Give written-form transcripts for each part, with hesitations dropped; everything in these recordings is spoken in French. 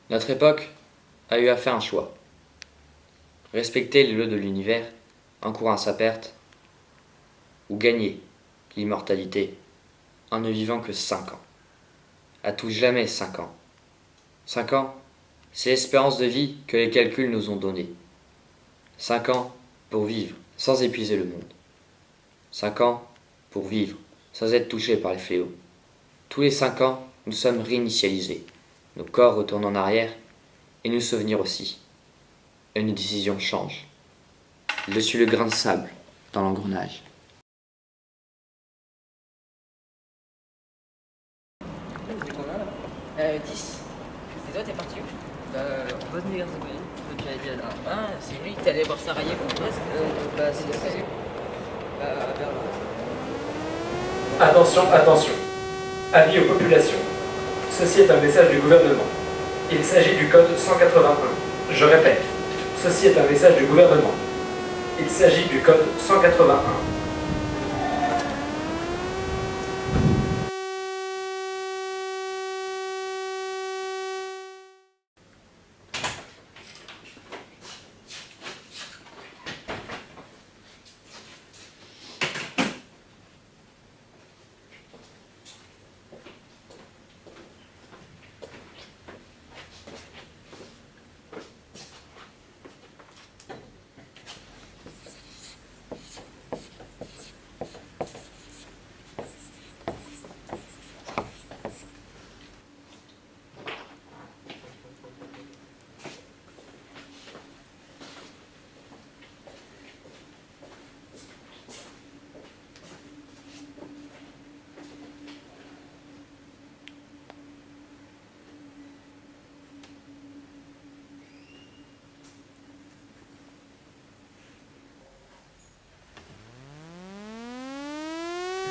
Notre époque a eu à faire un choix. Respecter les lois de l'univers en courant à sa perte, ou gagner l'immortalité en ne vivant que 5 ans. À tout jamais 5 ans. 5 ans, c'est l'espérance de vie que les calculs nous ont donnée. 5 ans pour vivre sans épuiser le monde. 5 ans pour vivre sans être touché par les fléaux. Tous les 5 ans, nous sommes réinitialisés. Nos corps retournent en arrière et nos souvenirs aussi. Et nos décisions changent. Je suis le grain de sable dans l'engrenage. C'est combien là 10. Et toi, t'es parti où En Bosnie-Herzégovine. Tu avais dit ah, c'est lui, t'es allé voir Sarajevo presque Bah, c'est ça. Berlin. Attention, attention. Avis aux populations. Ceci est un message du gouvernement. Il s'agit du code 181. Je répète, ceci est un message du gouvernement. Il s'agit du code 181.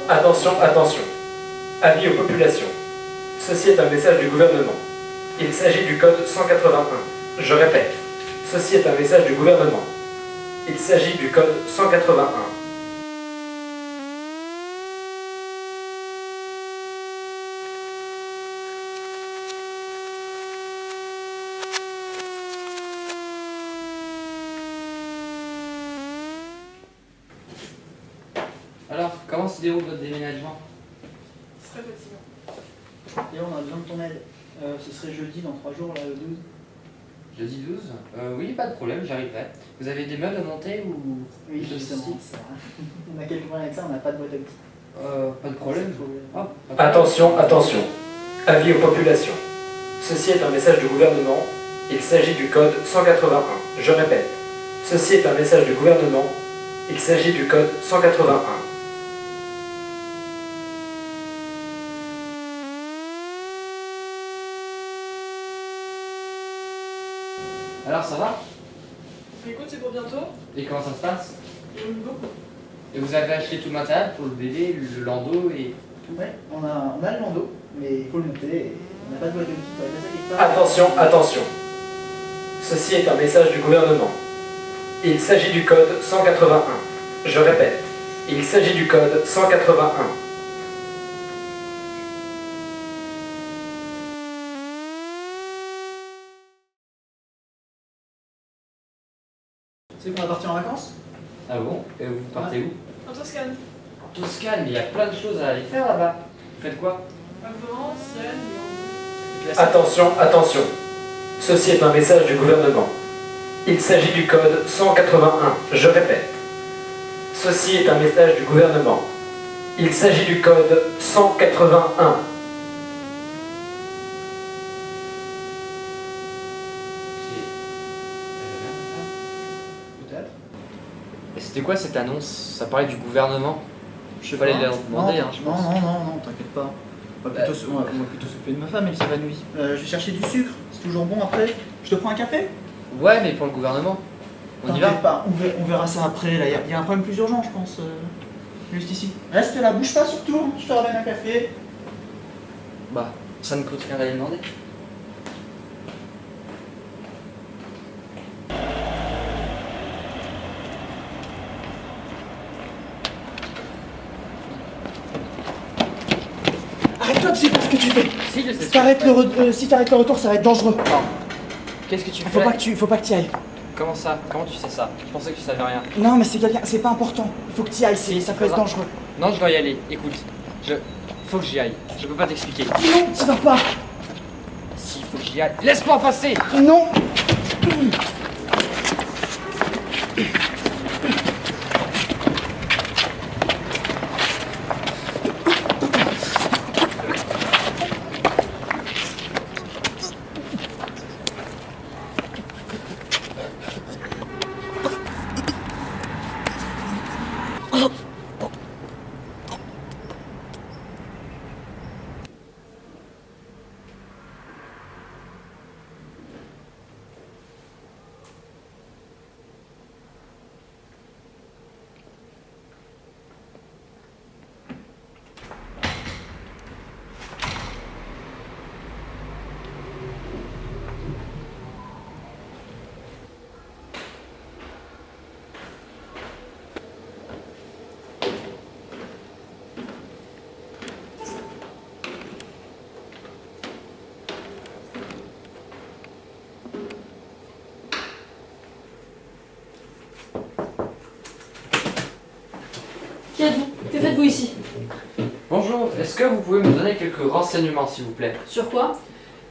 Attention, attention. Avis aux populations. Ceci est un message du gouvernement. Il s'agit du code 181. Je répète, ceci est un message du gouvernement. Il s'agit du code 181. Alors, comment se déroule votre déménagement? Très fatigant. Et on a besoin de ton aide. Ce serait jeudi dans 3 jours, là, le 12. Jeudi 12 Oui, pas de problème, j'arriverai. Vous avez des meubles à monter ou... Oui, des justement. outils Ça. On a quelques problèmes avec ça, on n'a pas de boîte à outils. Pas de problème. Ah, pas de problème. Attention, attention. Avis aux populations. Ceci est un message du gouvernement. Il s'agit du code 181. Je répète, ceci est un message du gouvernement. Il s'agit du code 181. Alors, ça va? Écoute, c'est pour bientôt. Et comment ça se passe? J'aime beaucoup. Et vous avez acheté tout le matériel pour le bébé, le landau et... Ouais, on a le landau, mais il faut le monter. Et on n'a pas de boîte à outils, il faudrait faire ça quelque part. Attention, attention. Ceci est un message du gouvernement. Il s'agit du code 181. Je répète, il s'agit du code 181. C'est qu'on va partir en vacances? Ah bon? Et vous partez où? En Toscane. En Toscane, mais il y a plein de choses à aller faire là-bas. Vous faites quoi? Avant, Sienne, Attention, attention. Ceci est un message du gouvernement. Il s'agit du code 181. Je répète. Ceci est un message du gouvernement. Il s'agit du code 181. Peut-être. Et c'était quoi cette annonce? Ça parlait du gouvernement? Je sais Fallait pas. leur demander, non, je non, pense. non, t'inquiète pas. On va plutôt s'occuper de ma femme, elle s'évanouit. Je vais chercher du sucre, c'est toujours bon après. Je te prends un café? Ouais, mais pour le gouvernement. On y va? T'inquiète pas, on verra ça après. Là, il y a un problème plus urgent, je pense. Juste ici. Reste là, bouge pas surtout. Je te ramène un café. Bah, ça ne coûte rien d'aller demander. Arrête-toi de sais pas ce que tu fais. Si, je sais. Si t'arrêtes le retour, ça va être dangereux. Non. Qu'est-ce que tu fais? Faut pas que tu ailles. Comment ça? Comment tu sais ça? Je pensais que tu savais rien. Non, mais c'est quelqu'un, c'est pas important. Il faut que tu y ailles, ça peut être dangereux. Non, je dois y aller. Écoute, faut que j'y aille. Je peux pas t'expliquer. Non, tu vas pas. Si, faut que j'y aille. Laisse-moi passer! Non. Qui êtes-vous? Que faites-vous ici? Bonjour, est-ce que vous pouvez me donner quelques renseignements, s'il vous plaît? Sur quoi?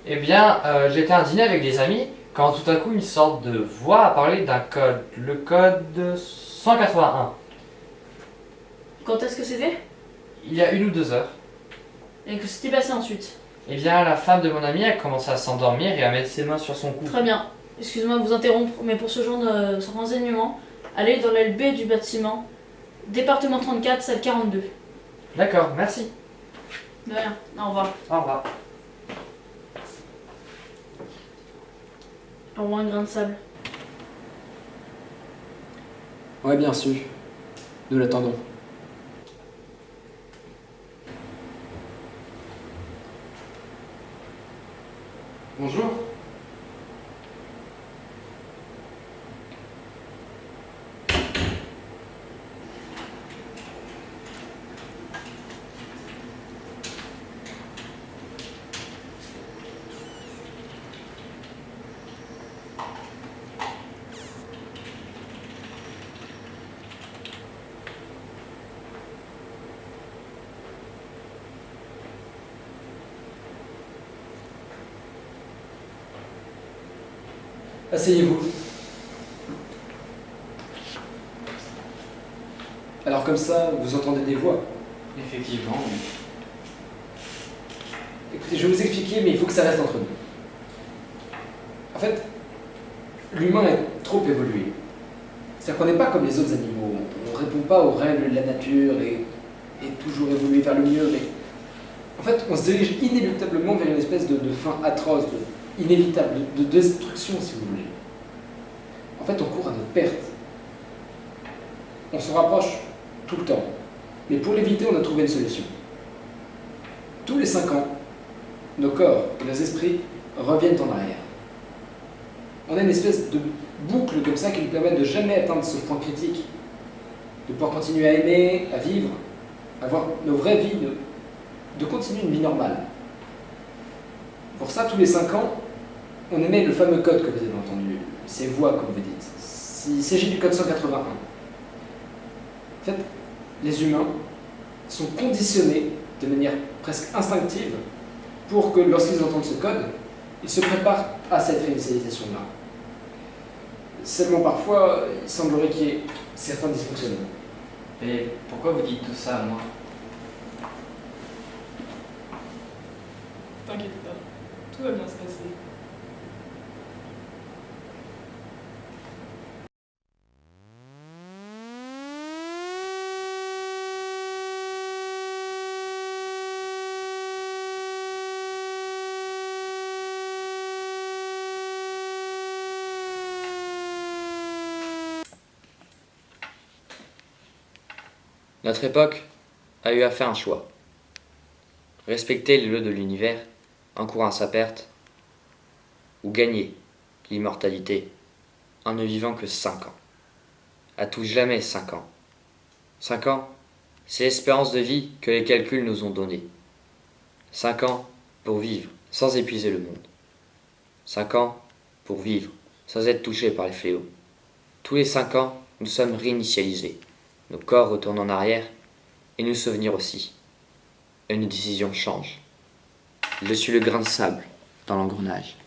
Eh bien, j'étais à un dîner avec des amis quand tout à coup une sorte de voix a parlé d'un code, le code 181. Quand est-ce que c'était? Il y a 1 ou 2 heures. Et que s'était passé ensuite? Eh bien, la femme de mon ami a commencé à s'endormir et à mettre ses mains sur son cou. Très bien. Excuse-moi de vous interrompre, mais pour ce genre de renseignement, allez dans l'aile B du bâtiment, département 34, salle 42. D'accord, merci. De rien. Au revoir. Au revoir. Au revoir, un grain de sable. Ouais, bien sûr. Nous l'attendons. Bonjour. Asseyez-vous. Alors comme ça, vous entendez des voix. Effectivement, oui. Écoutez, je vais vous expliquer, mais il faut que ça reste entre nous. En fait, l'humain est trop évolué. C'est-à-dire qu'on n'est pas comme les autres animaux. On ne répond pas aux règles de la nature et toujours évoluer vers le mieux, mais en fait, on se dirige inéluctablement vers une espèce de fin atroce, inévitable, de destruction, si vous voulez. En fait, on court à notre perte. On s'en rapproche tout le temps. Mais pour l'éviter, on a trouvé une solution. Tous les 5 ans, nos corps et nos esprits reviennent en arrière. On a une espèce de boucle comme ça qui nous permet de jamais atteindre ce point critique, de pouvoir continuer à aimer, à vivre, avoir nos vraies vies, de continuer une vie normale. Pour ça, tous les 5 ans, on émet le fameux code que vous avez entendu, ces voix, comme vous dites. Il s'agit du code 181. En fait, les humains sont conditionnés de manière presque instinctive pour que lorsqu'ils entendent ce code, ils se préparent à cette réinitialisation-là. Seulement parfois, il semblerait qu'il y ait certains dysfonctionnements. Et pourquoi vous dites tout ça à moi? T'inquiète pas. Tout va bien se passer. Notre époque a eu à faire un choix. Respecter les lois de l'univers, encourant sa perte, ou gagner l'immortalité en ne vivant que 5 ans. À tout jamais 5 ans. 5 ans, c'est l'espérance de vie que les calculs nous ont donnée. 5 ans pour vivre sans épuiser le monde. 5 ans pour vivre, sans être touchés par les fléaux. Tous les 5 ans, nous sommes réinitialisés. Nos corps retournent en arrière, et nos souvenirs aussi. Et nos décisions changent. Je suis le grain de sable dans l'engrenage.